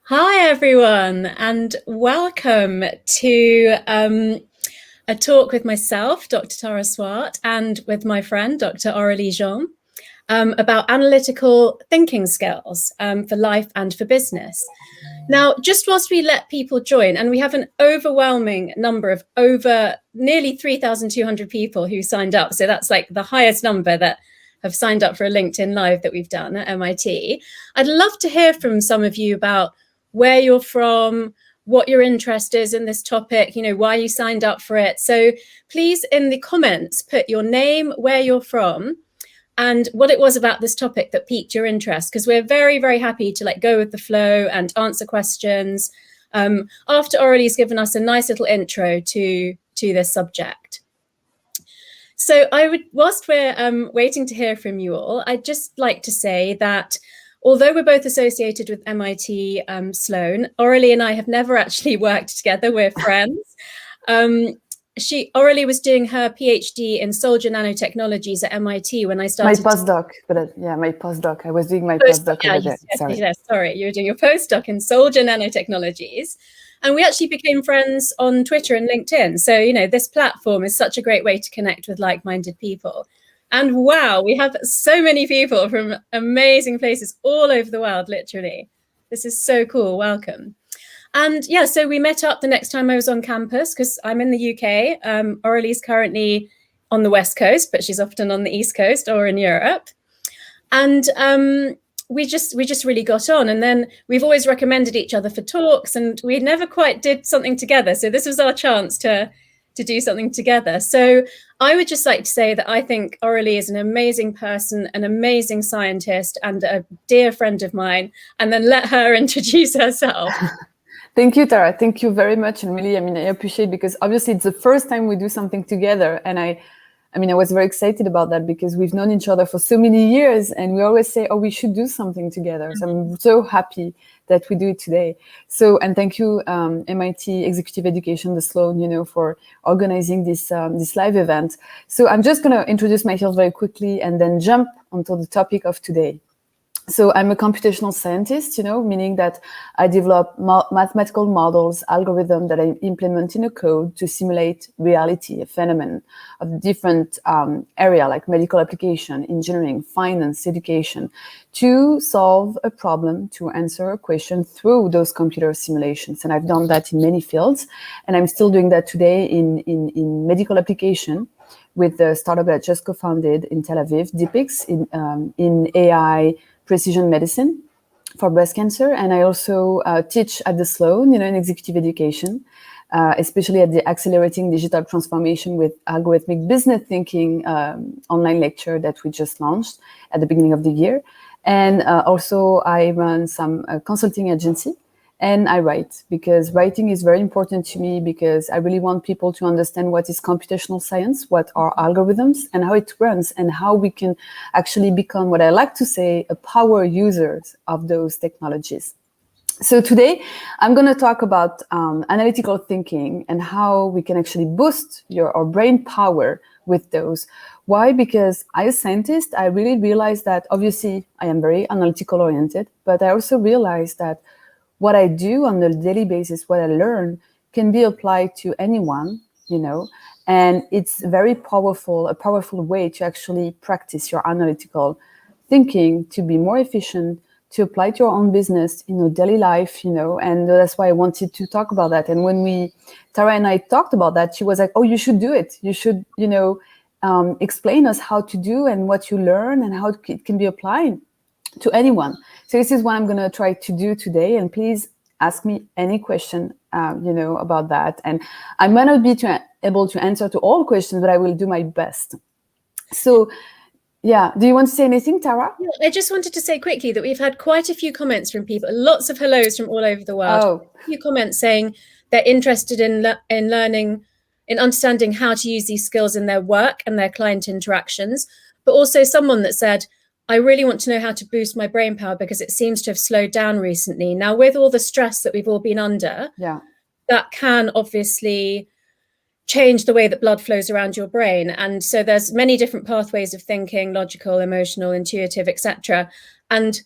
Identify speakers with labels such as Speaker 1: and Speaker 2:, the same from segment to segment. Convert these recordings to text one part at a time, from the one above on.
Speaker 1: Hi, everyone, and welcome to a talk with myself, Dr. Tara Swart, and with my friend, Dr. Aurélie Jean, about analytical thinking skills for life and for business. Now, just whilst we let people join, and we have an overwhelming number of over nearly 3,200 people who signed up. So that's like the highest number that have signed up for a LinkedIn Live that we've done at MIT. I'd love to hear from some of you about where you're from, what your interest is in this topic, why you signed up for it. So please, in the comments, put your name, where you're from, and what it was about this topic that piqued your interest, because we're very, very happy to go with the flow and answer questions after Aurélie's given us a nice little intro to this subject. So whilst we're waiting to hear from you all, I'd just like to say that although we're both associated with MIT Sloan, Aurélie and I have never actually worked together. We're friends. Aurélie was doing her PhD in Soldier Nanotechnologies at MIT when I started.
Speaker 2: My postdoc, my postdoc. I was doing my postdoc over there.
Speaker 1: Sorry, you were doing your postdoc in Soldier Nanotechnologies. And we actually became friends on Twitter and LinkedIn. So, this platform is such a great way to connect with like-minded people. And wow, we have so many people from amazing places all over the world, literally. This is so cool. Welcome. And yeah, so we met up the next time I was on campus because I'm in the UK. Aurélie's currently on the West Coast, but she's often on the East Coast or in Europe. And we just really got on. And then we've always recommended each other for talks, and we never quite did something together. So this was our chance to do something together. So I would just like to say that I think Aurélie is an amazing person, an amazing scientist, and a dear friend of mine, and then let her introduce herself.
Speaker 2: Thank you, Tara. Thank you very much. And really, I appreciate, because obviously it's the first time we do something together. And I was very excited about that because we've known each other for so many years, and we always say, oh, we should do something together. So I'm so happy that we do it today. So, and thank you, MIT Executive Education, the Sloan, for organizing this live event. So I'm just going to introduce myself very quickly and then jump onto the topic of today. So I'm a computational scientist, meaning that I develop mathematical models, algorithms that I implement in a code to simulate reality, a phenomenon of different area like medical application, engineering, finance, education, to solve a problem, to answer a question through those computer simulations. And I've done that in many fields, and I'm still doing that today in medical application with the startup that I just co-founded in Tel Aviv, Dipix, in AI precision medicine for breast cancer. And I also teach at the Sloan, in executive education, especially at the Accelerating Digital Transformation with Algorithmic Business Thinking online lecture that we just launched at the beginning of the year. And also I run some consulting agency, and I write, because writing is very important to me, because I really want people to understand what is computational science, what are algorithms, and how it runs, and how we can actually become, what I like to say, a power users of those technologies. So today, I'm going to talk about analytical thinking and how we can actually boost our brain power with those. Why? Because as a scientist, I really realized that obviously I am very analytical oriented, but I also realized that what I do on a daily basis, what I learn, can be applied to anyone, and it's very powerful, a powerful way to actually practice your analytical thinking, to be more efficient, to apply to your own business in your daily life, and that's why I wanted to talk about that. And when Tara and I talked about that, she was like, oh, you should do it. You should, explain us how to do and what you learn and how it can be applied to anyone. So this is what I'm going to try to do today. And please ask me any question, about that. And I might not be able to answer to all questions, but I will do my best. So, yeah. Do you want to say anything, Tara?
Speaker 1: Yeah, I just wanted to say quickly that we've had quite a few comments from people, lots of hellos from all over the world.
Speaker 2: Oh.
Speaker 1: A few comments saying they're interested in learning, in understanding how to use these skills in their work and their client interactions. But also someone that said, I really want to know how to boost my brain power because it seems to have slowed down recently. Now, with all the stress that we've all been under, that can obviously change the way that blood flows around your brain. And so there's many different pathways of thinking, logical, emotional, intuitive, etc. And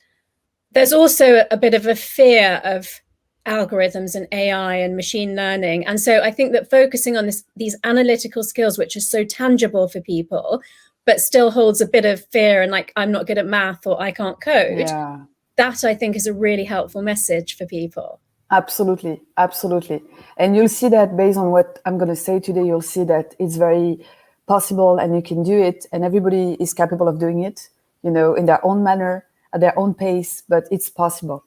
Speaker 1: there's also a bit of a fear of algorithms and AI and machine learning. And so I think that focusing on these analytical skills, which are so tangible for people, but still holds a bit of fear and like, I'm not good at math or I can't code.
Speaker 2: Yeah.
Speaker 1: That I think is a really helpful message for people.
Speaker 2: Absolutely, absolutely. And you'll see that based on what I'm going to say today, you'll see that it's very possible and you can do it, and everybody is capable of doing it, you know, in their own manner, at their own pace, but it's possible.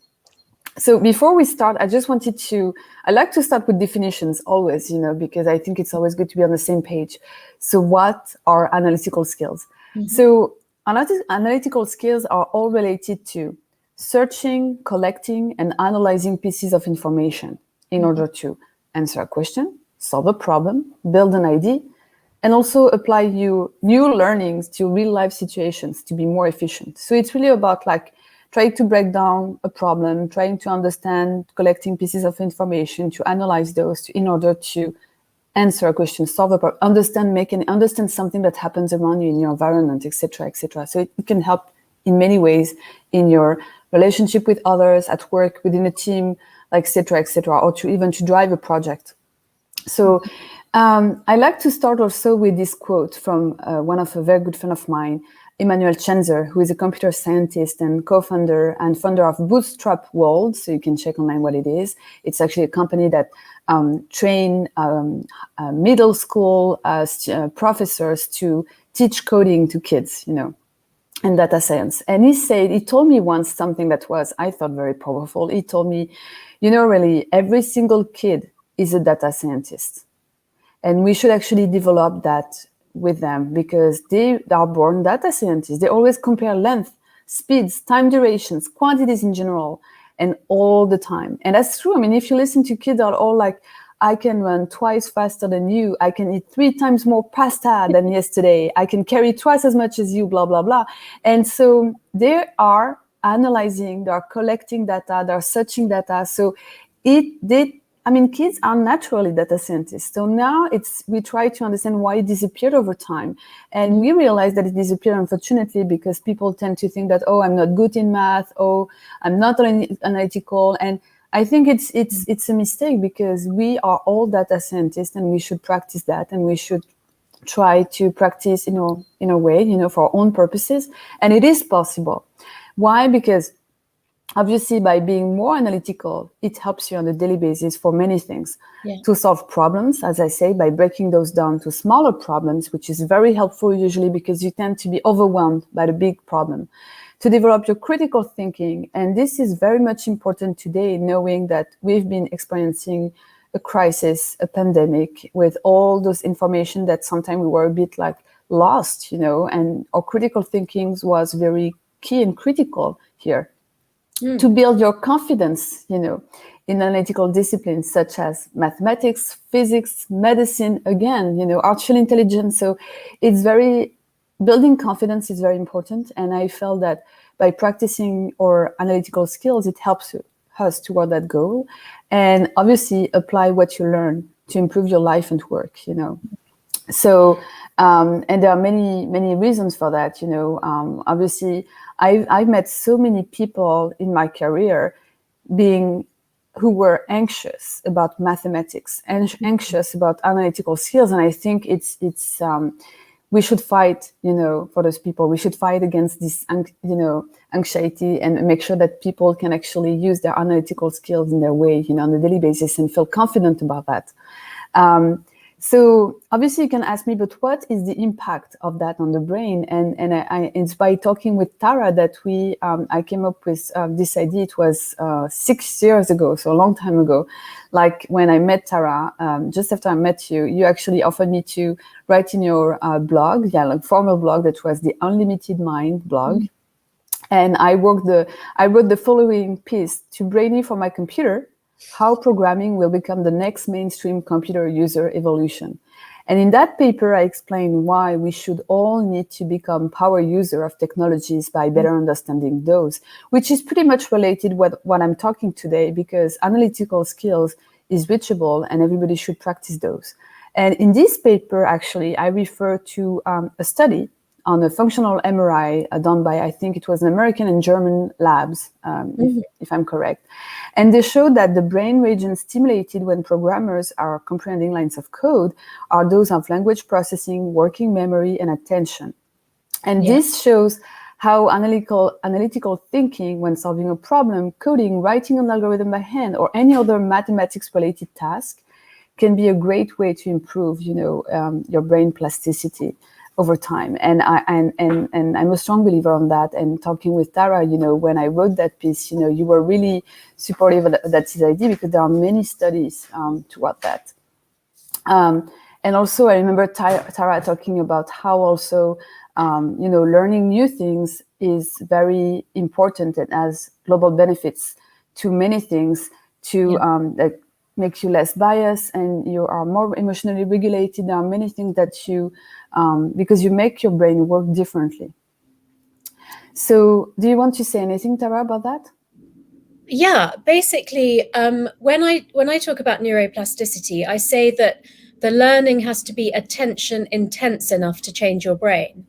Speaker 2: So before we start, I like to start with definitions always, you know, because I think it's always good to be on the same page. So what are analytical skills? Mm-hmm. So analytical skills are all related to searching, collecting, and analyzing pieces of information in order to answer a question, solve a problem, build an idea, and also apply new learnings to real life situations to be more efficient. So it's really about like trying to break down a problem, trying to understand, collecting pieces of information, to analyze those in order to answer a question, solve a problem, understand something that happens around you in your environment, etc., etc. So it can help in many ways in your relationship with others, at work, within a team, like etc., or to drive a project. So I like to start also with this quote from one of a very good friend of mine, Emmanuel Chenzer, who is a computer scientist and co-founder and founder of Bootstrap World. So you can check online what it is. It's actually a company that train middle school professors to teach coding to kids, you know, and data science. And he told me once something that was, I thought, very powerful. He told me, you know, really, every single kid is a data scientist. And we should actually develop that with them because they are born data scientists. They always compare length, speeds, time durations, quantities in general, and all the time. And that's true. I mean, if you listen to kids, they're all like, I can run twice faster than you. I can eat 3 times more pasta than yesterday. I can carry twice as much as you, blah, blah, blah. And so they are analyzing, they are collecting data, they're searching data. So kids are naturally data scientists. So now we try to understand why it disappeared over time. And we realize that it disappeared, unfortunately, because people tend to think that, oh, I'm not good in math, oh, I'm not analytical. And I think it's a mistake because we are all data scientists and we should practice that, and we should try to practice, in a way, for our own purposes. And it is possible. Why? Because obviously, by being more analytical, it helps you on a daily basis for many things. Yeah. To solve problems, as I say, by breaking those down to smaller problems, which is very helpful usually because you tend to be overwhelmed by the big problem. To develop your critical thinking, and this is very much important today, knowing that we've been experiencing a crisis, a pandemic, with all those information that sometimes we were a bit like lost, and our critical thinking was very key and critical here. To build your confidence, in analytical disciplines such as mathematics, physics, medicine, again, artificial intelligence. So building confidence is very important. And I felt that by practicing our analytical skills, it helps us toward that goal. And obviously apply what you learn to improve your life and work, So, and there are many, many reasons for that, obviously, I've met so many people in my career who were anxious about mathematics and anxious about analytical skills. And I think we should fight, for those people. We should fight against this, anxiety and make sure that people can actually use their analytical skills in their way, on a daily basis and feel confident about that. So obviously you can ask me, but what is the impact of that on the brain? And it's by talking with Tara that I came up with this idea. It was 6 years ago, so a long time ago. Like when I met Tara, just after I met you, you actually offered me to write in your blog, formal blog that was the Unlimited Mind blog. Mm-hmm. And I wrote the following piece: to Brainy for my computer, how programming will become the next mainstream computer user evolution. And in that paper, I explained why we should all need to become power user of technologies by better understanding those, which is pretty much related with what I'm talking today, because analytical skills is reachable and everybody should practice those. And in this paper, actually, I refer to a study on a functional MRI done by, I think it was an American and German labs, if I'm correct. And they showed that the brain regions stimulated when programmers are comprehending lines of code are those of language processing, working memory, and attention. And this shows how analytical thinking when solving a problem, coding, writing an algorithm by hand, or any other mathematics-related task can be a great way to improve, your brain plasticity over time. And I'm a strong believer on that. And talking with Tara, when I wrote that piece, you were really supportive of that idea, because there are many studies toward that. And also, I remember Tara talking about how also, learning new things is very important and has global benefits to many things, to that makes you less biased and you are more emotionally regulated. There are many things that you, because you make your brain work differently. So do you want to say anything, Tara, about that?
Speaker 1: Yeah, basically, when I talk about neuroplasticity, I say that the learning has to be attention intense enough to change your brain.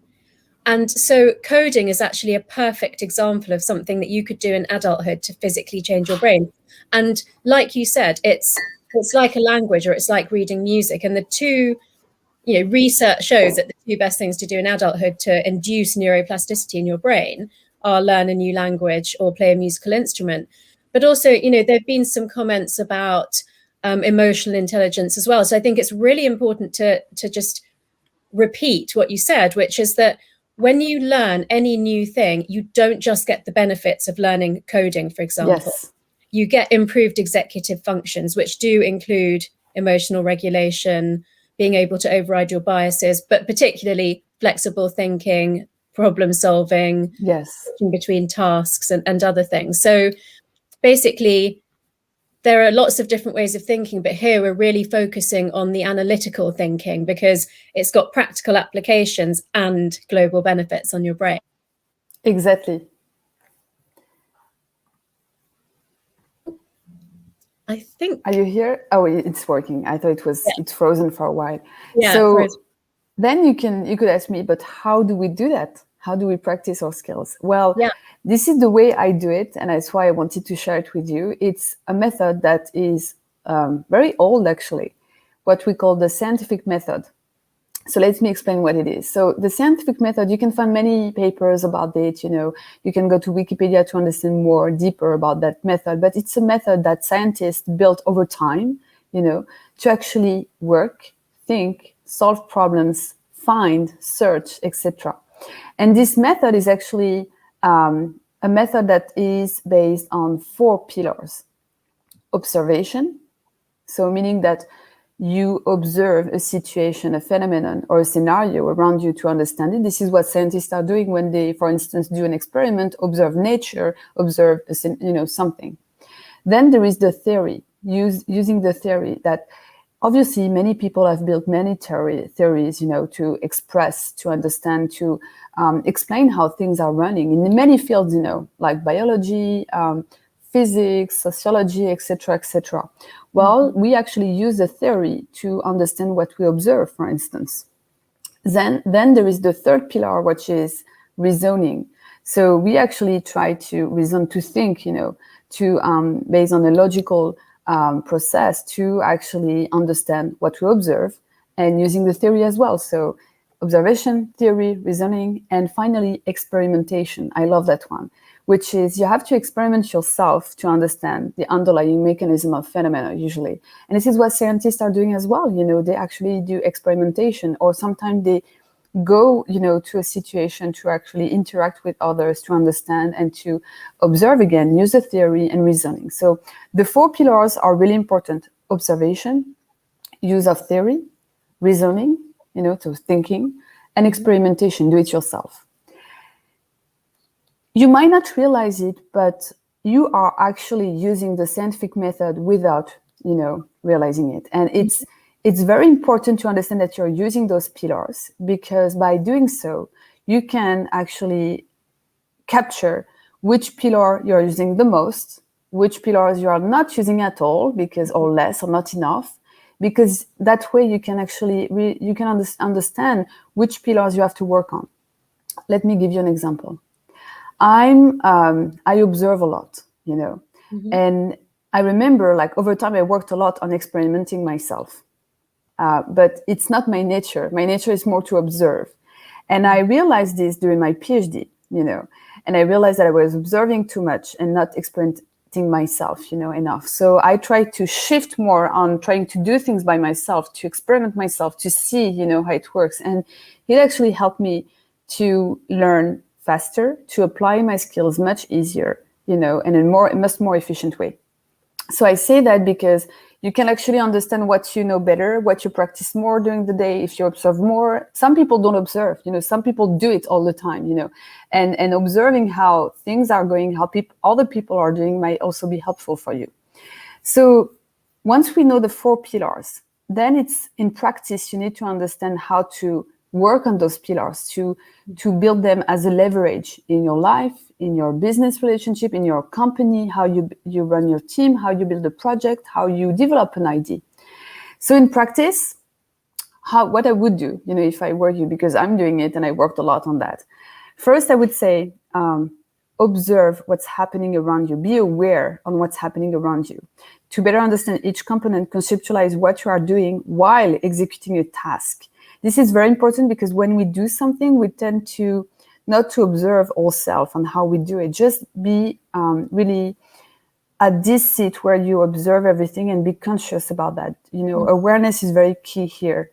Speaker 1: And so coding is actually a perfect example of something that you could do in adulthood to physically change your brain. And like you said, it's like a language, or it's like reading music. And the two, research shows that the two best things to do in adulthood to induce neuroplasticity in your brain are learn a new language or play a musical instrument. But also, there have been some comments about emotional intelligence as well. So I think it's really important to just repeat what you said, which is that when you learn any new thing, you don't just get the benefits of learning coding, for example.
Speaker 2: Yes.
Speaker 1: You get improved executive functions, which do include emotional regulation, being able to override your biases, but particularly flexible thinking, problem solving, switching between tasks and other things. So basically, there are lots of different ways of thinking, but here we're really focusing on the analytical thinking because it's got practical applications and global benefits on your brain.
Speaker 2: Exactly.
Speaker 1: I think.
Speaker 2: Are you here? Oh, it's working. I thought it's frozen for a while.
Speaker 1: Yeah.
Speaker 2: So then you could ask me, but how do we do that? How do we practice our skills? Well, this is the way I do it, and that's why I wanted to share it with you. It's a method that is very old, actually, what we call the scientific method. So let me explain what it is. So the scientific method, you can find many papers about it. You can go to Wikipedia to understand more deeper about that method. But it's a method that scientists built over time, to actually work, think, solve problems, find, search, etc. And this method is actually a method that is based on 4 pillars. Observation, so meaning that you observe a situation, a phenomenon, or a scenario around you to understand it. This is what scientists are doing when they, for instance, do an experiment, observe nature, observe something. Then there is the theory, using the theory that obviously many people have built many theories, to express, to understand, to explain how things are running in many fields, like biology, physics, sociology, etc., etc. Well, we actually use the theory to understand what we observe, for instance. Then there is the third pillar, which is reasoning. So we actually try to reason, to think, to based on a logical process to actually understand what we observe, and using the theory as well. So observation, theory, reasoning, and finally experimentation. I love that one, which is you have to experiment yourself to understand the underlying mechanism of phenomena usually. And this is what scientists are doing as well. They actually do experimentation, or sometimes they go, to a situation to actually interact with others, to understand and to observe again, use the theory and reasoning. So the 4 pillars are really important: observation, use of theory, reasoning, to thinking, and experimentation, do it yourself. You might not realize it, but you are actually using the scientific method without, realizing it. And it's very important to understand that you're using those pillars, because by doing so, you can actually capture which pillar you're using the most, which pillars you are not using at all, or less or not enough, because that way you can actually understand which pillars you have to work on. Let me give you an example. I observe a lot, and I remember, like, over time I worked a lot on experimenting myself, but it's not my nature. My nature is more to observe, and I realized this during my PhD, and I realized that I was observing too much and not experimenting myself, enough. So I tried to shift more on trying to do things by myself, to experiment myself, to see, how it works, and it actually helped me to learn faster, to apply my skills much easier, in a much more efficient way. So I say that because you can actually understand what you know better, what you practice more during the day, if you observe more. Some people don't observe, some people do it all the time, and observing how things are going, how other people are doing might also be helpful for you. So once we know the 4 pillars, then it's in practice, you need to understand how to work on those pillars, to build them as a leverage in your life, in your business relationship, in your company, how you run your team, how you build a project, how you develop an idea. So in practice, what I would do, if I were you, because I'm doing it and I worked a lot on that. First, I would say, observe what's happening around you. Be aware on what's happening around you. To better understand each component, conceptualize what you are doing while executing a task. This is very important because when we do something, we tend to not to observe ourselves and how we do it. Just be really at this seat where you observe everything and be conscious about that. Awareness is very key here,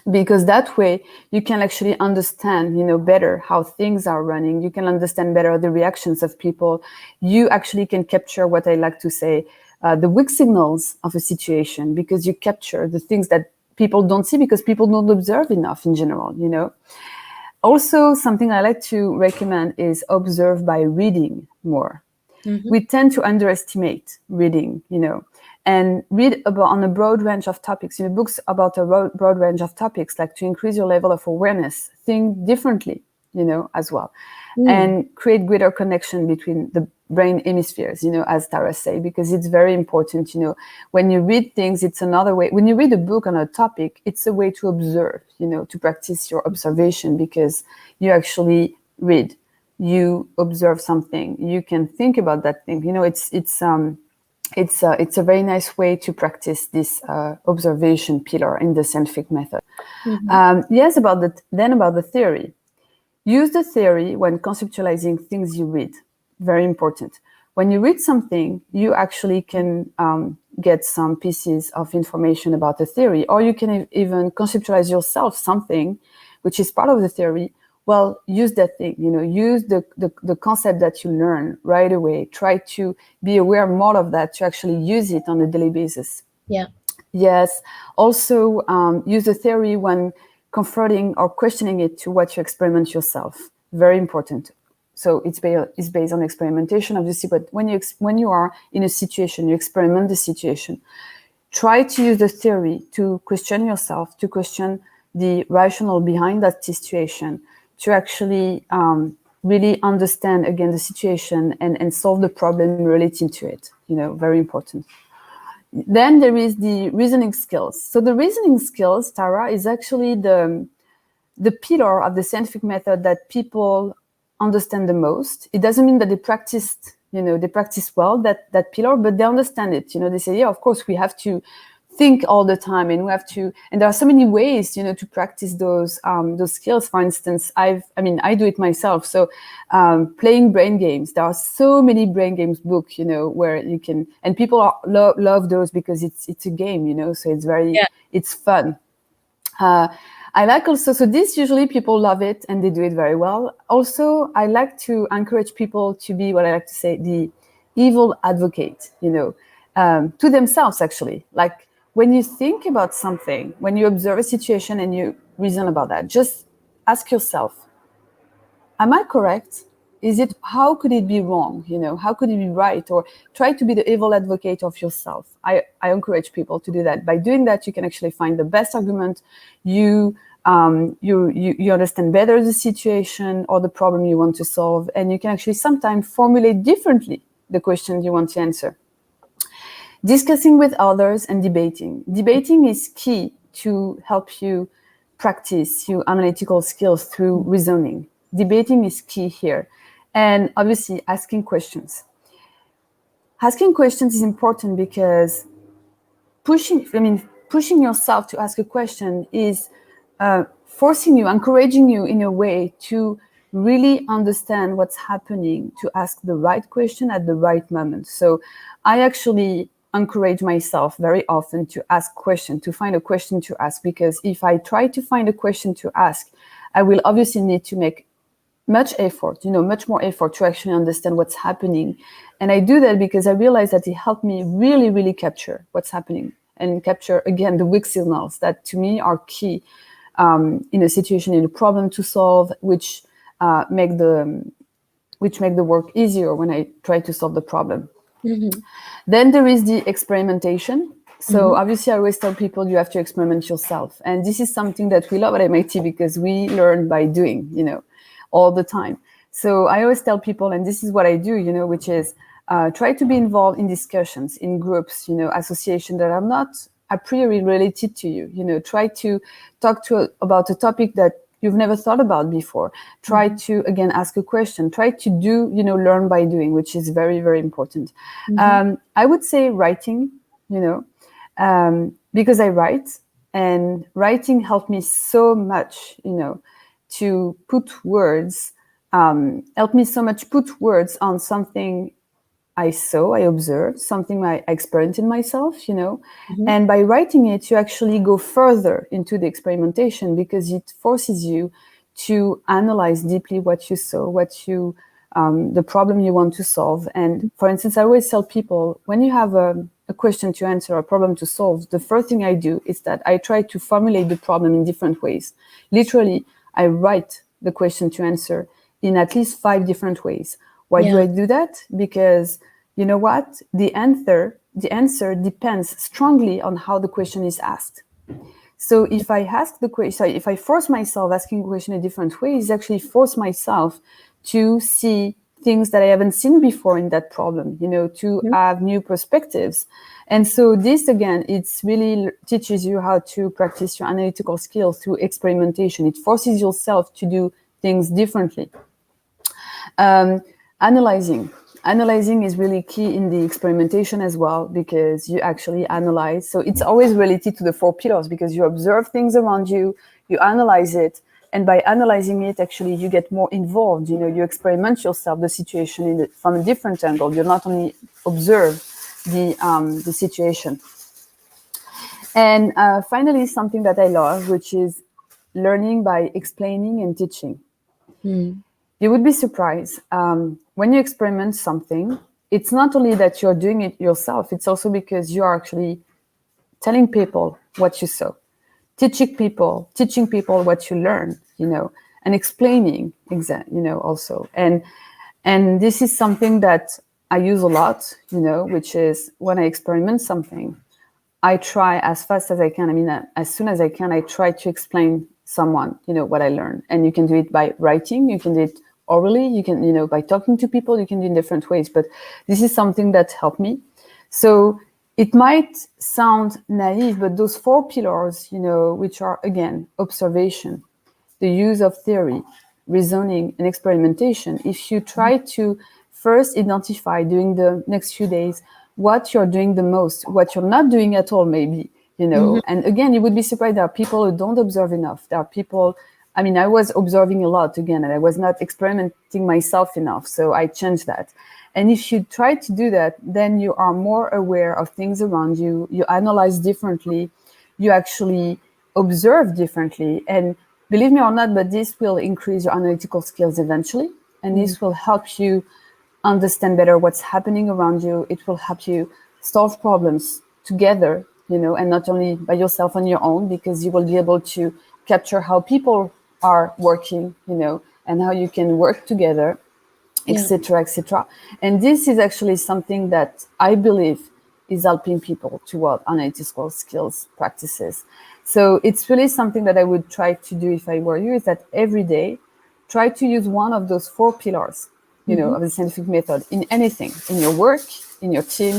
Speaker 2: because that way you can actually understand, better how things are running. You can understand better the reactions of people. You actually can capture, what I like to say, the weak signals of a situation, because you capture the things that people don't see because people don't observe enough in general, Also, something I like to recommend is observe by reading more. Mm-hmm. We tend to underestimate reading, and read on a broad range of topics, books about a broad range of topics, like to increase your level of awareness, think differently, as well, and create greater connection between the brain hemispheres, as Tara say, because it's very important, when you read things, it's another way. When you read a book on a topic, it's a way to observe, to practice your observation, because you actually read, you observe something, you can think about that thing, it's a very nice way to practice this observation pillar in the scientific method. Mm-hmm. Yes, about the theory. Use the theory when conceptualizing things you read. Very important. When you read something, you actually can get some pieces of information about the theory, or you can even conceptualize yourself something which is part of the theory. Well, use that thing, use the concept that you learn right away. Try to be aware more of that, to actually use it on a daily basis.
Speaker 1: Yeah.
Speaker 2: Yes. Also, use the theory when confronting or questioning it to what you experiment yourself. Very important. So it's based on experimentation, obviously, but when you are in a situation, you experiment the situation. Try to use the theory to question yourself, to question the rationale behind that situation, to actually really understand, again, the situation and solve the problem relating to it. Very important. Then there is the reasoning skills. So the reasoning skills, Tara, is actually the pillar of the scientific method that people understand the most. It doesn't mean that they practice well that pillar, but they understand it. They say, yeah, of course we have to think all the time, and and there are so many ways, to practice those skills. For instance, I do it myself. So playing brain games, there are so many brain games books, where you can, and people love those because it's a game, so it's it's fun. I like also, so this usually people love it and they do it very well. Also, I like to encourage people to be, what I like to say, the evil advocate, to themselves, actually. Like, when you think about something, when you observe a situation and you reason about that, just ask yourself, am I correct? How could it be wrong? How could it be right? Or try to be the evil advocate of yourself. I encourage people to do that. By doing that, you can actually find the best argument. You understand better the situation or the problem you want to solve, and you can actually sometimes formulate differently the question you want to answer. Discussing with others and debating. Debating is key to help you practice your analytical skills through reasoning. debating is key here. And obviously asking questions. Asking questions is important because pushing yourself to ask a question is forcing you, encouraging you in a way to really understand what's happening, to ask the right question at the right moment. So I actually encourage myself very often to ask questions, to find a question to ask, because if I try to find a question to ask, I will obviously need to make much effort, much more effort to actually understand what's happening. And I do that because I realize that it helped me really, really capture what's happening and capture, again, the weak signals that to me are key in a situation, in a problem to solve, which make the work easier when I try to solve the problem. Mm-hmm. Then there is the experimentation. So obviously I always tell people you have to experiment yourself. And this is something that we love at MIT because we learn by doing, all the time. So I always tell people, and this is what I do, which is try to be involved in discussions, in groups, associations that are not a priori related to you. Try to talk about a topic that you've never thought about before. Try to, again, ask a question. Try to do, learn by doing, which is very, very important. I would say writing, because I write, and writing helped me so much, to put words, helped me so much put words on something I saw, I observed, something I experienced in myself, and by writing it, you actually go further into the experimentation because it forces you to analyze deeply what you saw, the problem you want to solve. And for instance, I always tell people, when you have a question to answer, a problem to solve, the first thing I do is that I try to formulate the problem in different ways. Literally, I write the question to answer in at least 5 different ways. Why do I do that? Because you know what? The answer depends strongly on how the question is asked. So if I ask the question, if I force myself asking a question in different ways, actually force myself to see things that I haven't seen before in that problem, to have new perspectives. And so this, again, it's really teaches you how to practice your analytical skills through experimentation. It forces yourself to do things differently. Analyzing is really key in the experimentation as well, because you actually analyze. So it's always related to the 4 pillars, because you observe things around you, you analyze it, and by analyzing it, actually, you get more involved. You experiment yourself, the situation from a different angle. You not only observe the situation. And finally, something that I love, which is learning by explaining and teaching. You would be surprised. When you experiment something, it's not only that you're doing it yourself, it's also because you are actually telling people what you saw, teaching people what you learn, and explaining also. And this is something that I use a lot, which is when I experiment something, I try as fast as I can. As soon as I can, I try to explain someone, what I learned. And you can do it by writing, you can do it orally, you can, by talking to people, you can do it in different ways. But this is something that helped me. So it might sound naive, but those 4 pillars, which are, again, observation, the use of theory, reasoning, and experimentation, if you try to first identify during the next few days what you're doing the most, what you're not doing at all, maybe, and again, you would be surprised. There are people who don't observe enough. There are people, I was observing a lot, again, and I was not experimenting myself enough. So I changed that. And if you try to do that, then you are more aware of things around you. You analyze differently. You actually observe differently. And believe me or not, but this will increase your analytical skills eventually. And this will help you understand better what's happening around you. It will help you solve problems together, and not only by yourself on your own, because you will be able to capture how people are working, and how you can work together, etc., etc. And this is actually something that I believe is helping people toward analytical skills practices. So it's really something that I would try to do if I were you, is that every day, try to use one of those 4 pillars, of the scientific method in anything, in your work, in your team,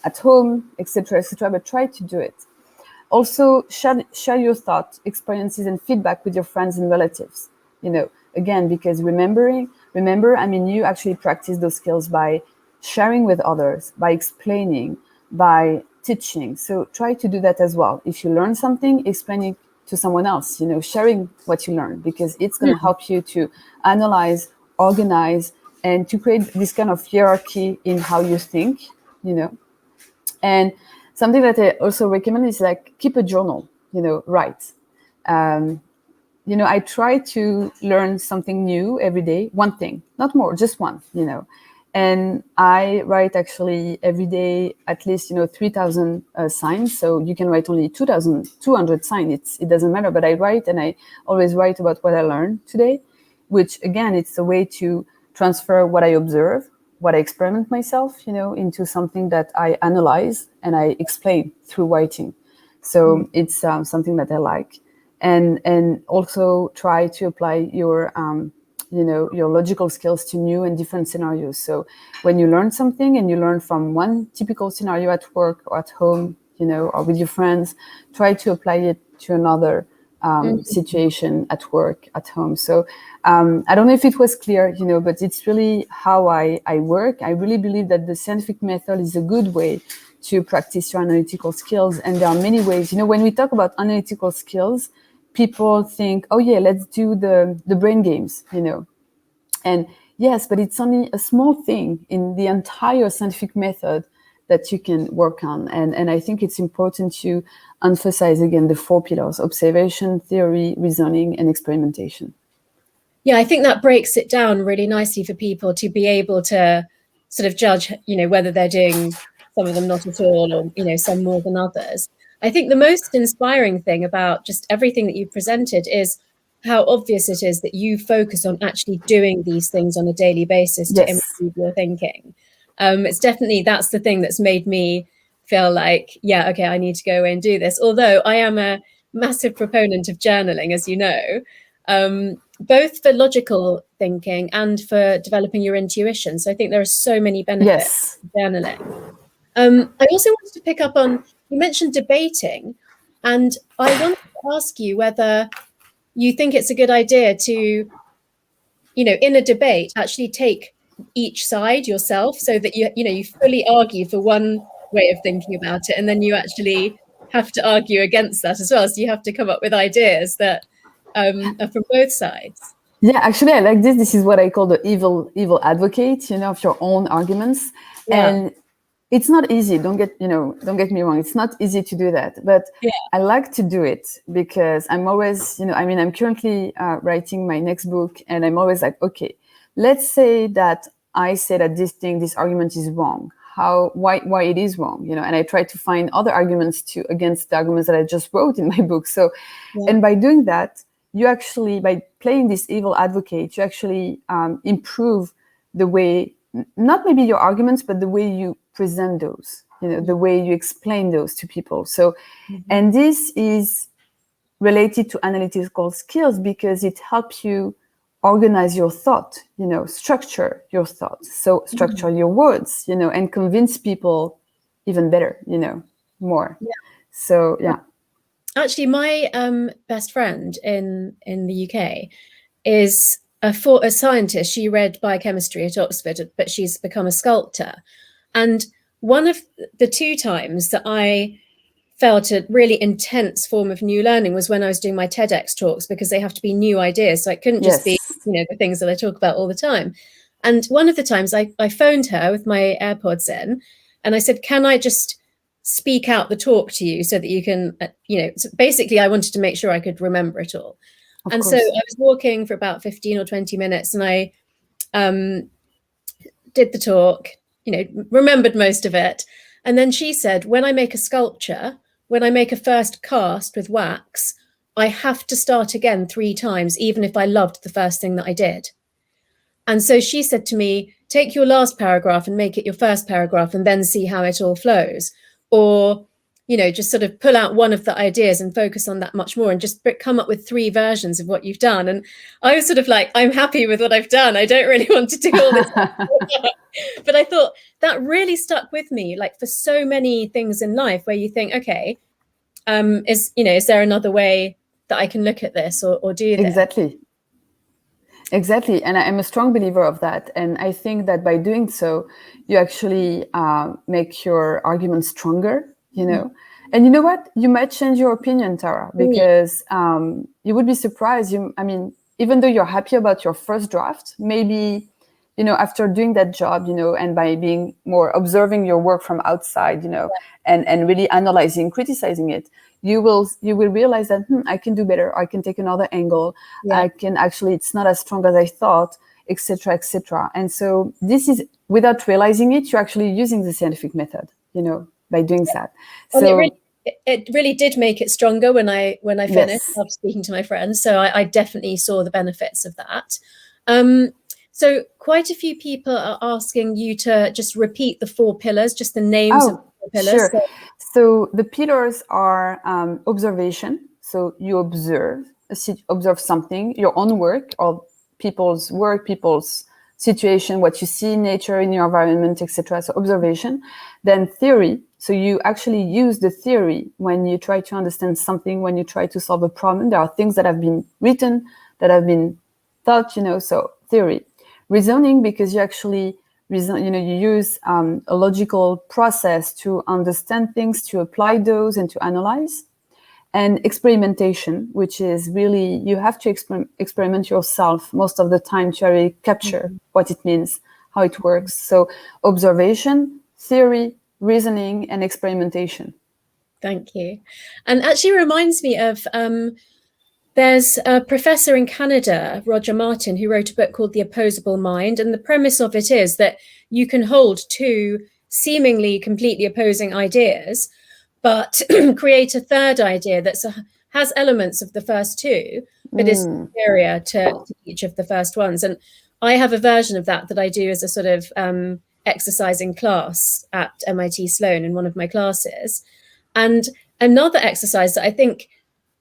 Speaker 2: at home, etc., etc. But try to do it. Also, share your thoughts, experiences, and feedback with your friends and relatives. again, because remember, I mean, you actually practice those skills by sharing with others, by explaining, by teaching. So try to do that as well. If you learn something, explain it to someone else, sharing what you learn, because it's going to help you to analyze, organize, and to create this kind of hierarchy in how you think, And something that I also recommend is like keep a journal, write. I try to learn something new every day, one thing, not more, just one, And I write actually every day at least, 3,000 signs. So you can write only 2,200 signs. It doesn't matter, but I write, and I always write about what I learned today, which again, it's a way to transfer what I observe, what I experiment myself, into something that I analyze and I explain through writing. So it's something that I like. And also try to apply your logical skills to new and different scenarios. So when you learn something and you learn from one typical scenario at work or at home, or with your friends, try to apply it to another situation at work, at home. So I don't know if it was clear, but it's really how I work. I really believe that the scientific method is a good way to practice your analytical skills. And there are many ways. When we talk about analytical skills, people think, oh yeah, let's do the brain games, And yes, but it's only a small thing in the entire scientific method that you can work on. And I think it's important to emphasize again the 4 pillars: observation, theory, reasoning, and experimentation.
Speaker 1: Yeah, I think that breaks it down really nicely for people to be able to sort of judge, whether they're doing some of them not at all, or, some more than others. I think the most inspiring thing about just everything that you've presented is how obvious it is that you focus on actually doing these things on a daily basis to improve your thinking. It's definitely, that's the thing that's made me feel like, yeah, okay, I need to go away and do this. Although I am a massive proponent of journaling, as you know, both for logical thinking and for developing your intuition. So I think there are so many benefits to journaling. I also wanted to pick up on, you mentioned debating, and I wanted to ask you whether you think it's a good idea to, in a debate, actually take each side yourself, so that you fully argue for one way of thinking about it, and then you actually have to argue against that as well. So you have to come up with ideas that are from both sides.
Speaker 2: Yeah, actually, I like this. This is what I call the evil advocate, of your own arguments. Yeah. And it's not easy. Don't get me wrong. It's not easy to do that, but I like to do it because I'm always, I'm currently writing my next book, and I'm always like, okay, let's say that I say that this argument is wrong. Why it is wrong, and I try to find other arguments against the arguments that I just wrote in my book. So, and by doing that, you actually, by playing this evil advocate, you actually improve the way, not maybe your arguments, but the way you present those, the way you explain those to people. So, and this is related to analytical skills because it helps you organize your thought, structure your thoughts. So structure your words, and convince people even better, more. Yeah. So, yeah.
Speaker 1: Actually, my best friend in the UK is a scientist. She read biochemistry at Oxford, but she's become a sculptor. And one of the 2 times that I felt a really intense form of new learning was when I was doing my TEDx talks, because they have to be new ideas. So it couldn't just be, the things that I talk about all the time. And one of the times I phoned her with my AirPods in, and I said, can I just speak out the talk to you so that you can, so basically I wanted to make sure I could remember it all. And so I was walking for about 15 or 20 minutes, and I did the talk, remembered most of it. And then she said, when I make a sculpture, when I make a first cast with wax, I have to start again 3 times, even if I loved the first thing that I did. And so she said to me, take your last paragraph and make it your first paragraph, and then see how it all flows. Or, just sort of pull out one of the ideas and focus on that much more, and just come up with 3 versions of what you've done. And I was sort of like, I'm happy with what I've done. I don't really want to do all this. But I thought that really stuck with me, like for so many things in life where you think, okay, is there another way that I can look at this or do this?
Speaker 2: Exactly. Exactly. And I'm a strong believer of that. And I think that by doing so, you actually make your argument stronger, you know. And you know what? You might change your opinion, Tara,
Speaker 1: Mm.
Speaker 2: because you would be surprised. I mean, even though you're happy about your first draft, maybe, you know, after doing that job, you know, and by being more observing your work from outside, you know, and really analyzing, criticizing it, you will realize that I can do better. I can take another angle.
Speaker 1: Yeah.
Speaker 2: I can actually, it's not as strong as I thought, etc., etc. And so this is, without realizing it, you're actually using the scientific method, you know, by doing that.
Speaker 1: And
Speaker 2: So
Speaker 1: it really did make it stronger when I finished
Speaker 2: yes.
Speaker 1: after speaking to my friends. So I definitely saw the benefits of that. So quite a few people are asking you to just repeat the 4 pillars, just the names of the 4 pillars.
Speaker 2: Sure. So the pillars are observation. So you observe something, your own work or people's work, people's situation, what you see in nature, in your environment, etc. So observation. Then theory. So you actually use the theory when you try to understand something, when you try to solve a problem. There are things that have been written, that have been thought, you know, so theory. Reasoning, because you actually reason, you know, you use a logical process to understand things, to apply those and to analyze. And experimentation, which is really, you have to experiment yourself most of the time to really capture what it means, how it works. So observation, theory, reasoning, and experimentation.
Speaker 1: Thank you. And actually reminds me of there's a professor in Canada, Roger Martin, who wrote a book called The Opposable Mind. And the premise of it is that you can hold 2 seemingly completely opposing ideas, but create a third idea that has elements of the first 2, but is superior to each of the first ones. And I have a version of that I do as a sort of exercise in class at MIT Sloan in one of my classes. And another exercise that I think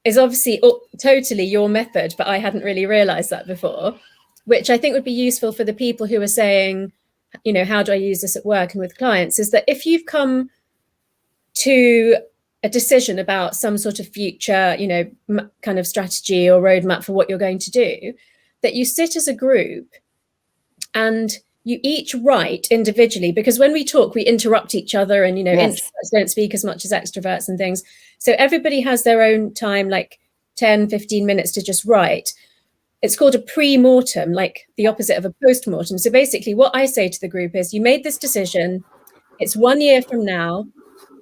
Speaker 1: is obviously totally your method, but I hadn't really realized that before, which I think would be useful for the people who are saying, you know, how do I use this at work and with clients, is that if you've come to a decision about some sort of future, you know, kind of strategy or roadmap for what you're going to do, that you sit as a group and you each write individually, because when we talk, we interrupt each other and, you know, introverts don't speak as much as extroverts and things. So everybody has their own time, like 10, 15 minutes to just write. It's called a pre-mortem, like the opposite of a post-mortem. So basically what I say to the group is, you made this decision. It's 1 year from now.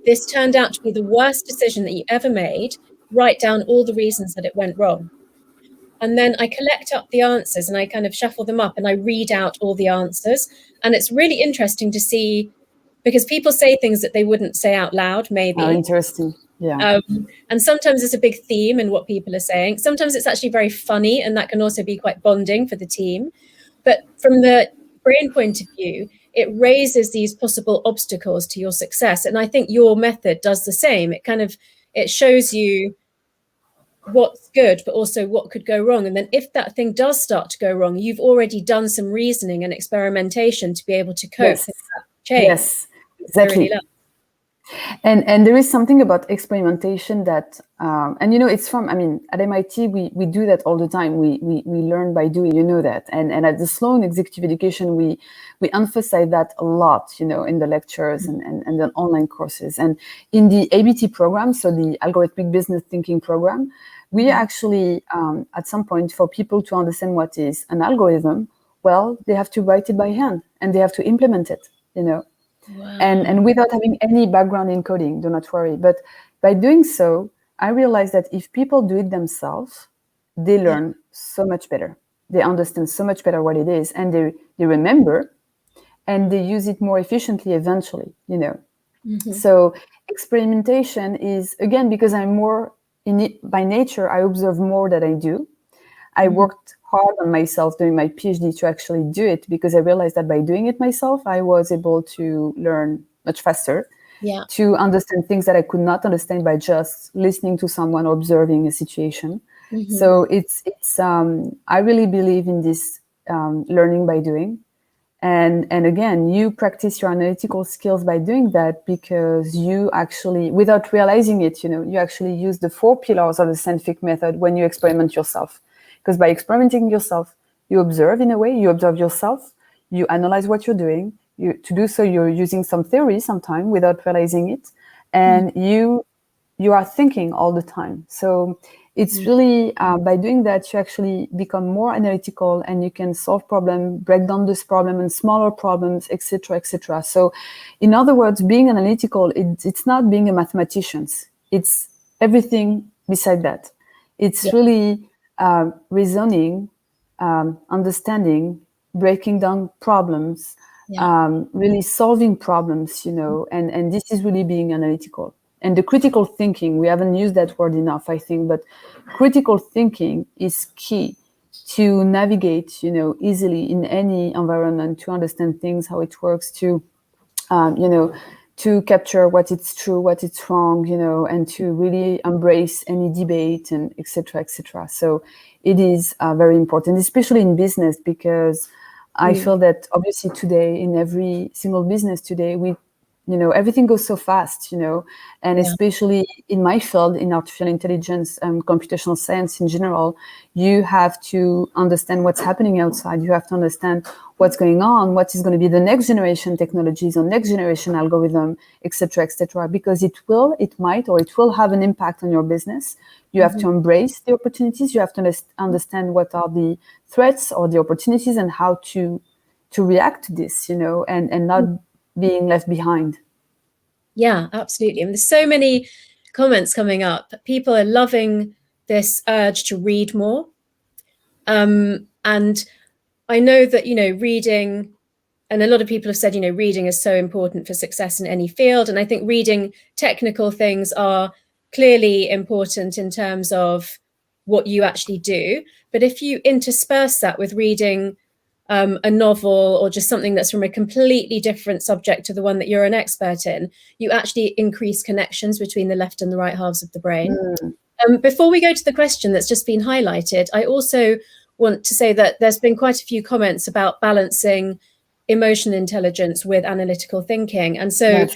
Speaker 1: This turned out to be the worst decision that you ever made. Write down all the reasons that it went wrong. And then I collect up the answers and I kind of shuffle them up and I read out all the answers. And it's really interesting to see, because people say things that they wouldn't say out loud, maybe.
Speaker 2: Oh, interesting. Yeah.
Speaker 1: And sometimes there's a big theme in what people are saying. Sometimes it's actually very funny, and that can also be quite bonding for the team. But from the brain point of view, it raises these possible obstacles to your success. And I think your method does the same. It shows you what's good, but also what could go wrong. And then if that thing does start to go wrong, you've already done some reasoning and experimentation to be able to cope with that change.
Speaker 2: Yes, exactly. And there is something about experimentation that, and you know, it's from, I mean, at MIT, we do that all the time. We learn by doing, you know that. And at the Sloan Executive Education, we emphasize that a lot, you know, in the lectures and the online courses. And in the ABT program, so the Algorithmic Business Thinking program, we actually, at some point, for people to understand what is an algorithm, well, they have to write it by hand and they have to implement it, you know.
Speaker 1: Wow.
Speaker 2: And without having any background in coding, do not worry. But by doing so, I realized that if people do it themselves, they learn so much better. They understand so much better what it is, and they remember, and they use it more efficiently eventually, you know. So experimentation is, again, because I'm more in it by nature, I observe more than I do. I worked hard on myself during my PhD to actually do it, because I realized that by doing it myself, I was able to learn much faster, to understand things that I could not understand by just listening to someone or observing a situation. So it's I really believe in this learning by doing. And again, you practice your analytical skills by doing that, because you actually, without realizing it, you know, you actually use the 4 pillars of the scientific method when you experiment yourself. Because by experimenting yourself, You observe in a way, you observe yourself, you analyze what you're doing. To do so, you're using some theory sometimes without realizing it. And you are thinking all the time. So it's really by doing that, you actually become more analytical and you can solve problems, break down this problem in smaller problems, etc., etc. So in other words, being analytical, it's not being a mathematician. It's everything beside that. It's really reasoning, understanding, breaking down problems, really solving problems, and this is really being analytical. And the critical thinking, we haven't used that word enough, I think, but critical thinking is key to navigate, easily in any environment, to understand things, how it works, to capture what is true, what is wrong, and to really embrace any debate and etc., etc. So it is very important, especially in business, because I feel that obviously today, in every single business today, everything goes so fast, and especially in my field, in artificial intelligence and computational science in general, you have to understand what's happening outside. You have to understand what's going on, what is going to be the next generation technologies or next generation algorithm, etc., because it might, or it will have an impact on your business. You have to embrace the opportunities. You have to understand what are the threats or the opportunities and how to react to this, and not being left behind.
Speaker 1: Yeah, absolutely. And there's so many comments coming up. People are loving this urge to read more. And I know that, reading, and a lot of people have said, reading is so important for success in any field. And I think reading technical things are clearly important in terms of what you actually do. But if you intersperse that with reading a novel or just something that's from a completely different subject to the one that you're an expert in, you actually increase connections between the left and the right halves of the brain. Before we go to the question that's just been highlighted, I also want to say that there's been quite a few comments about balancing emotional intelligence with analytical thinking. And so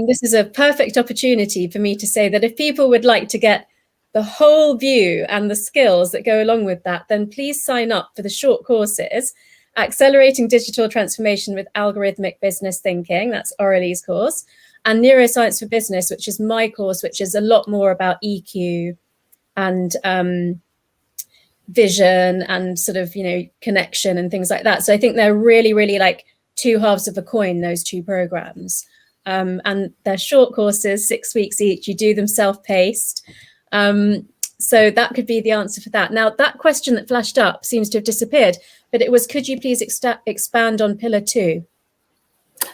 Speaker 1: this is a perfect opportunity for me to say that if people would like to get the whole view and the skills that go along with that, then please sign up for the short courses: Accelerating Digital Transformation with Algorithmic Business Thinking, that's Aurélie's course, and Neuroscience for Business, which is my course, which is a lot more about EQ and vision and sort of, connection and things like that. So I think they're really, really like two halves of a coin, those two programs. And they're short courses, 6 weeks each. You do them self-paced. So that could be the answer for that. Now, that question that flashed up seems to have disappeared, but it was, could you please expand on pillar 2?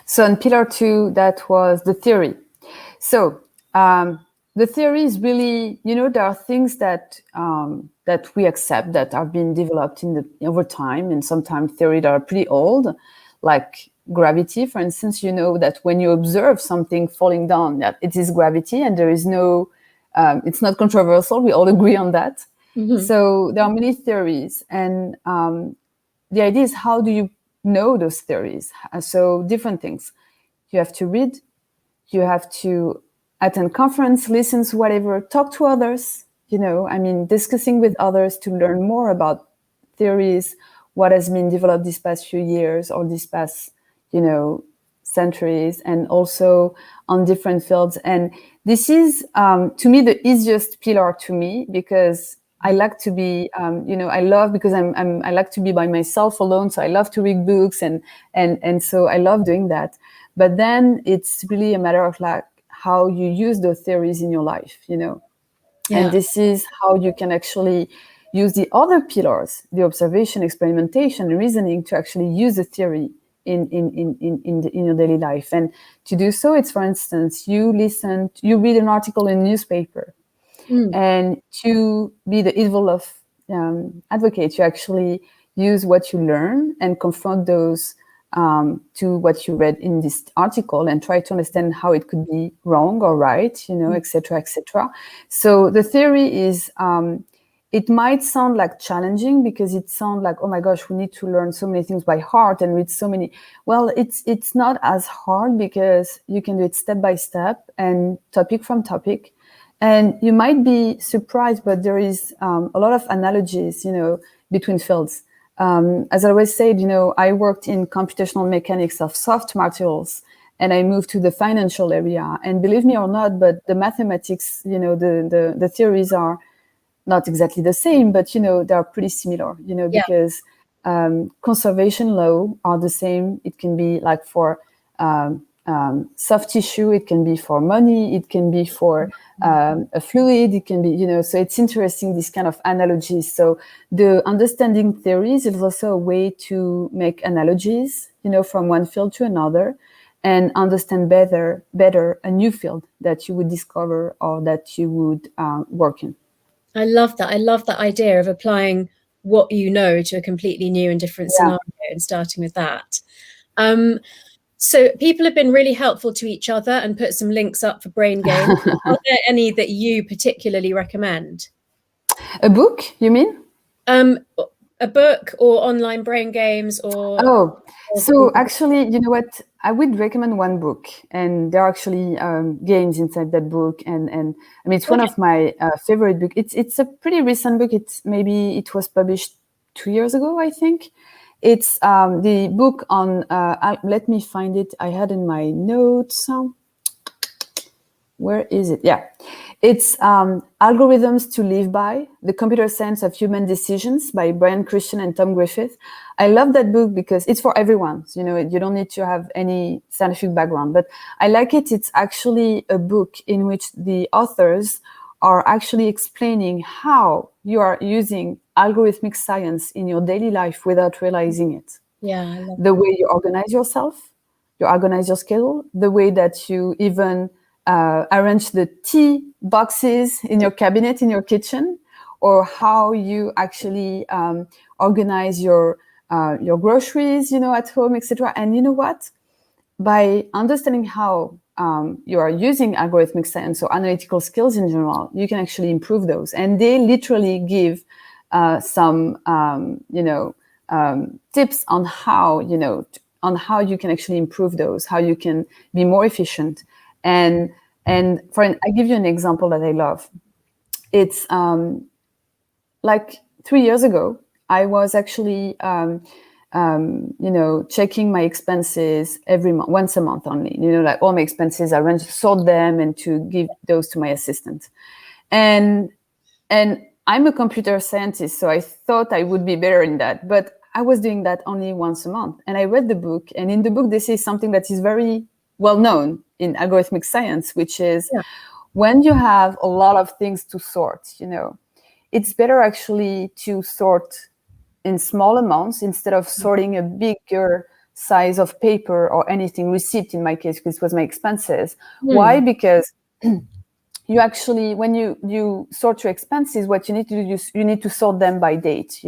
Speaker 2: So in pillar 2, that was the theory. So the theory is really, there are things that that we accept that have been developed over time, and sometimes theory that are pretty old, like gravity, for instance. That when you observe something falling down, that it is gravity, and there is no it's not controversial. We all agree on that. So there are many theories, and the idea is, how do you know those theories? So different things. You have to read, you have to attend conference, listen to whatever, talk to others, discussing with others to learn more about theories, what has been developed these past few years or these past, centuries, and also on different fields. And this is, to me, the easiest pillar to me, because I like to be, I love, because I like to be by myself alone. So I love to read books, and so I love doing that. But then it's really a matter of like how you use those theories in your life, And this is how you can actually use the other pillars, the observation, experimentation, and reasoning, to actually use the theory in your daily life. And to do so, it's, for instance, you read an article in a newspaper, and to be the evil of advocate, you actually use what you learn and confront those to what you read in this article, and try to understand how it could be wrong or right, etc., etc. So the theory is, it might sound like challenging, because it sounds like, oh my gosh, we need to learn so many things by heart and read so many. Well, it's not as hard, because you can do it step by step and topic from topic. And you might be surprised, but there is a lot of analogies, between fields. as I always said, I worked in computational mechanics of soft materials, and I moved to the financial area. And believe me or not, but the mathematics, the theories are not exactly the same, but they are pretty similar. Because conservation law are the same. It can be like for soft tissue, it can be for money, it can be for a fluid, it can be, so it's interesting, this kind of analogies. So the understanding theories is also a way to make analogies, from one field to another, and understand better a new field that you would discover or that you would work in.
Speaker 1: I love that. I love that idea of applying what you know to a completely new and different scenario and starting with that. So people have been really helpful to each other and put some links up for brain games. Are there any that you particularly recommend?
Speaker 2: A book, you mean?
Speaker 1: A book or online brain games or...
Speaker 2: So actually, you know what? I would recommend one book, and there are actually games inside that book. And I mean, it's one of my favorite books. It's a pretty recent book. It was published 2 years ago, I think. It's the book on, let me find it. I had in my notes. Where is it? Yeah. It's Algorithms to Live By, The Computer Science of Human Decisions by Brian Christian and Tom Griffith. I love that book because it's for everyone. You don't need to have any scientific background, but I like it. It's actually a book in which the authors are actually explaining how you are using algorithmic science in your daily life without realizing it.
Speaker 1: Yeah, I love
Speaker 2: the way you organize yourself, you organize your schedule, the way that you even arrange the tea boxes in your cabinet in your kitchen, or how you actually organize your groceries, at home, etc. And you know what? By understanding how you are using algorithmic science or analytical skills in general, you can actually improve those. And they literally give some, tips on how, you can actually improve those, how you can be more efficient. And I give you an example that I love. It's like 3 years ago, I was actually, checking my expenses every month, once a month only. Like all my expenses, I sort them and to give those to my assistant. And I'm a computer scientist, so I thought I would be better in that. But I was doing that only once a month. And I read the book, and in the book, they say something that is very well known in algorithmic science, which is when you have a lot of things to sort, it's better actually to sort in small amounts instead of sorting a bigger size of paper or anything, receipt in my case, because it was my expenses. Why? Because you actually, when you sort your expenses, what you need to do is you need to sort them by date,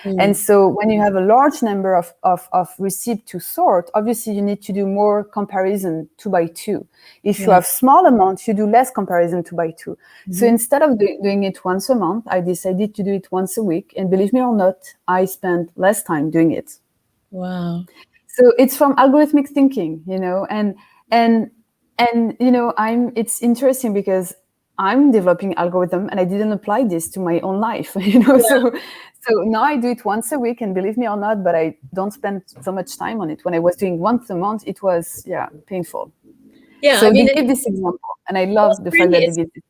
Speaker 2: And so when you have a large number of receipt to sort, obviously you need to do more comparison 2 by 2. If you have small amounts, you do less comparison 2 by 2. So instead of doing it once a month, I decided to do it once a week. And believe me or not, I spent less time doing it.
Speaker 1: Wow.
Speaker 2: So it's from algorithmic thinking, and it's interesting because I'm developing algorithm and I didn't apply this to my own life, So now I do it once a week, and believe me or not, but I don't spend so much time on it. When I was doing once a month, it was painful.
Speaker 1: Yeah,
Speaker 2: so they give this example, and I love the fact that they give it.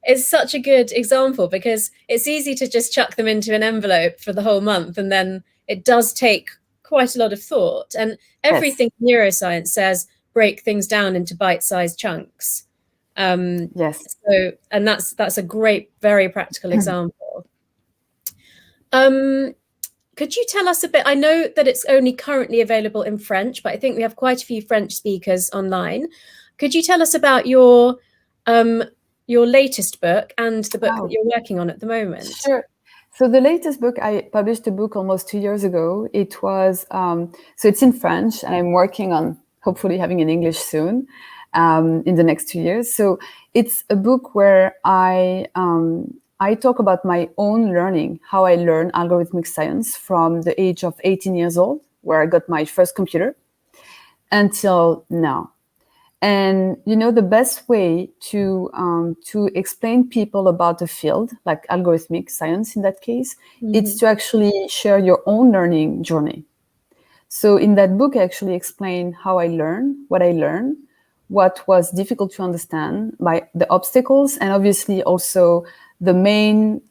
Speaker 1: It's such a good example because it's easy to just chuck them into an envelope for the whole month, and then it does take quite a lot of thought. And everything neuroscience says, break things down into bite-sized chunks. So, and that's a great, very practical example. Could you tell us a bit? I know that it's only currently available in French, but I think we have quite a few French speakers online. Could you tell us about your latest book and the book that you're working on at the moment?
Speaker 2: Sure. So the latest book, I published a book almost 2 years ago. It was, so it's in French, and I'm working on hopefully having in English soon, in the next 2 years. So it's a book where I talk about my own learning, how I learned algorithmic science from the age of 18 years old, where I got my first computer, until now. And the best way to explain people about a field like algorithmic science in that case, it's to actually share your own learning journey. So in that book, I actually explain how I learned, what was difficult to understand, by the obstacles, and obviously also the main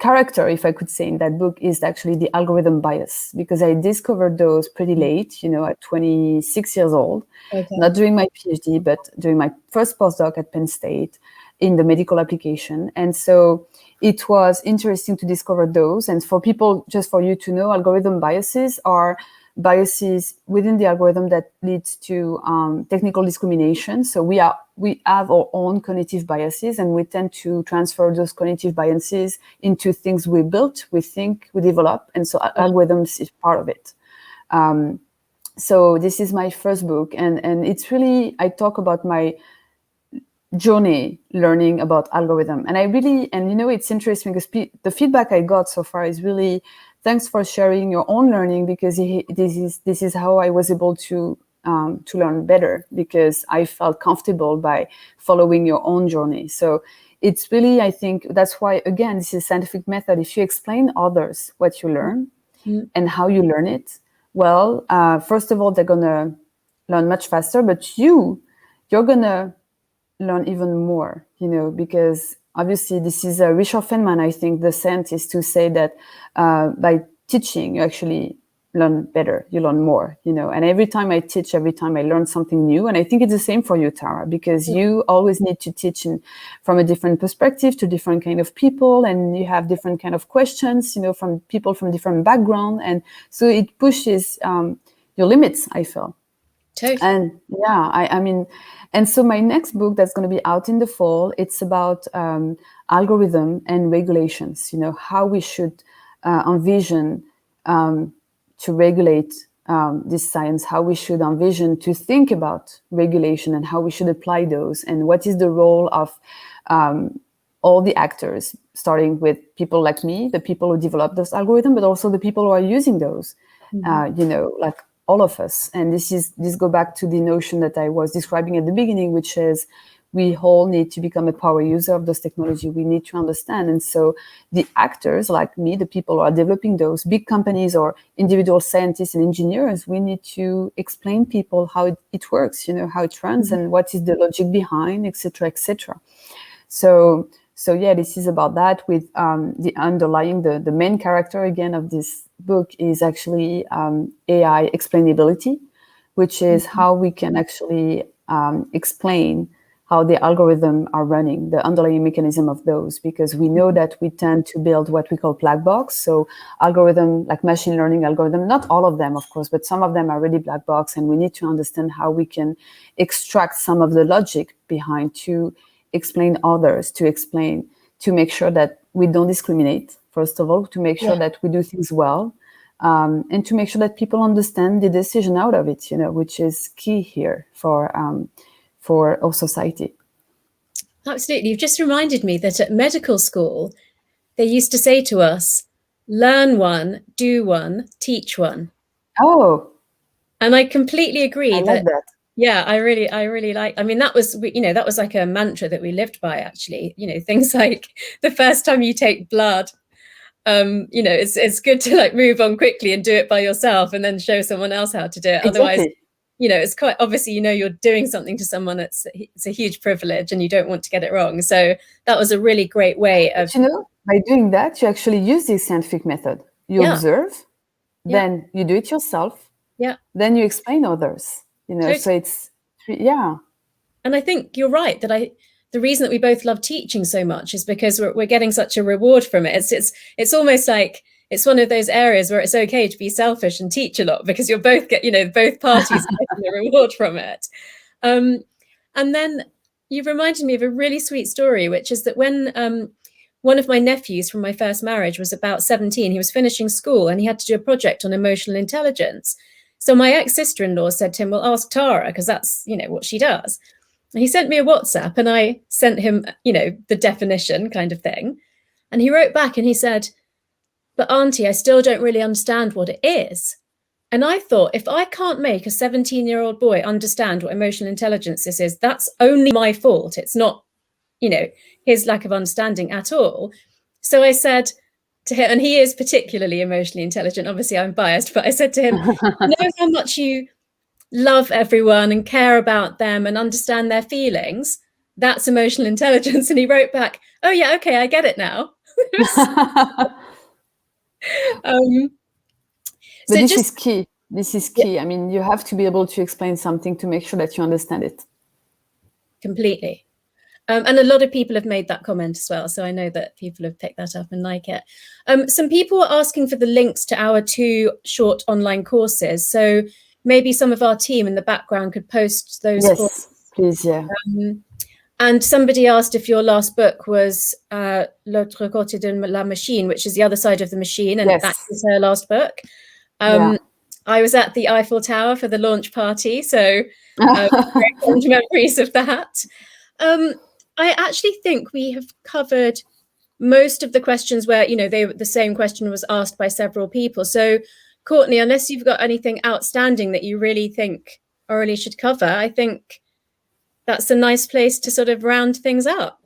Speaker 2: character, if I could say, in that book is actually the algorithm bias, because I discovered those pretty late, at 26 years old, not during my PhD, but during my first postdoc at Penn State in the medical application. And so it was interesting to discover those. And for people, just for you to know, algorithm biases are biases within the algorithm that leads to technical discrimination. So we have our own cognitive biases, and we tend to transfer those cognitive biases into things we built, we think, we develop, and so algorithms is part of it. So this is my first book, and it's really, I talk about my journey learning about algorithm, and it's interesting because the feedback I got so far is really, thanks for sharing your own learning, because this is how I was able to learn better, because I felt comfortable by following your own journey. So it's really, I think that's why, again, this is a scientific method. If you explain others what you learn and how you learn it, well, first of all, they're gonna learn much faster, but you're gonna learn even more, because obviously this is Richard Feynman, I think, the scientist, to say that by teaching, you actually learn better, you learn more, and every time I teach, every time I learn something new. And I think it's the same for you, Tara, because you always need to teach from a different perspective to different kind of people, and you have different kind of questions, from people from different background. And so it pushes your limits, I feel.
Speaker 1: Totally.
Speaker 2: And yeah, I mean, and so my next book that's going to be out in the fall, it's about algorithm and regulations, how we should envision to regulate this science, how we should envision to think about regulation and how we should apply those, and what is the role of all the actors, starting with people like me, the people who develop those algorithms, but also the people who are using those, like all of us. And this go back to the notion that I was describing at the beginning, which is we all need to become a power user of those technology. We need to understand. And so the actors like me, the people who are developing those, big companies or individual scientists and engineers, we need to explain people how it works, how it runs and what is the logic behind, et cetera, et cetera. So yeah, this is about that, with the underlying, the main character again of this book is actually AI explainability, which is how we can actually explain how the algorithm are running, the underlying mechanism of those, because we know that we tend to build what we call black box. So algorithm, like machine learning algorithm, not all of them, of course, but some of them are really black box, and we need to understand how we can extract some of the logic behind to explain others, to make sure that we don't discriminate, first of all, to make sure that we do things well, and to make sure that people understand the decision out of it, which is key here for our society.
Speaker 1: Absolutely. You've just reminded me that at medical school, they used to say to us, learn one, do one, teach one.
Speaker 2: Oh.
Speaker 1: And I completely agree.
Speaker 2: I like that.
Speaker 1: Yeah, I really like, I mean, that was like a mantra that we lived by, actually, things like the first time you take blood, it's good to like move on quickly and do it by yourself and then show someone else how to do it.
Speaker 2: Exactly.
Speaker 1: Otherwise, it's quite obviously, you're doing something to someone it's a huge privilege and you don't want to get it wrong. So that was a really great way of,
Speaker 2: by doing that, you actually use this scientific method. You observe, then you do it yourself.
Speaker 1: Yeah.
Speaker 2: Then you explain others.
Speaker 1: Totally.
Speaker 2: So it's, yeah.
Speaker 1: And I think you're right that the reason that we both love teaching so much is because we're getting such a reward from it. It's almost like it's one of those areas where it's okay to be selfish and teach a lot, because you'll both get, both parties getting a reward from it. And then you've reminded me of a really sweet story, which is that when one of my nephews from my first marriage was about 17, he was finishing school and he had to do a project on emotional intelligence. So my ex-sister-in-law said to him, well, ask Tara, because that's, what she does. And he sent me a WhatsApp and I sent him, the definition kind of thing. And he wrote back and he said, but Auntie, I still don't really understand what it is. And I thought, if I can't make a 17-year-old boy understand what emotional intelligence is, that's only my fault. It's not, his lack of understanding at all. So I said to him, and he is particularly emotionally intelligent. Obviously, I'm biased, but I said to him, know how much you love everyone and care about them and understand their feelings. That's emotional intelligence. And he wrote back, oh, yeah, okay, I get it now.
Speaker 2: But this is key. This is key. I mean, you have to be able to explain something to make sure that you understand it.
Speaker 1: Completely. And a lot of people have made that comment as well. So I know that people have picked that up and like it. Some people were asking for the links to our 2 short online courses. So maybe some of our team in the background could post those.
Speaker 2: Yes, please, yeah.
Speaker 1: And somebody asked if your last book was L'autre côté de la machine, which is the other side of the machine. And that is her last book. I was at the Eiffel Tower for the launch party, so very fond memories of that. I actually think we have covered most of the questions where, the same question was asked by several people. So, Courtney, unless you've got anything outstanding that you really think Aurélie should cover, I think that's a nice place to sort of round things up.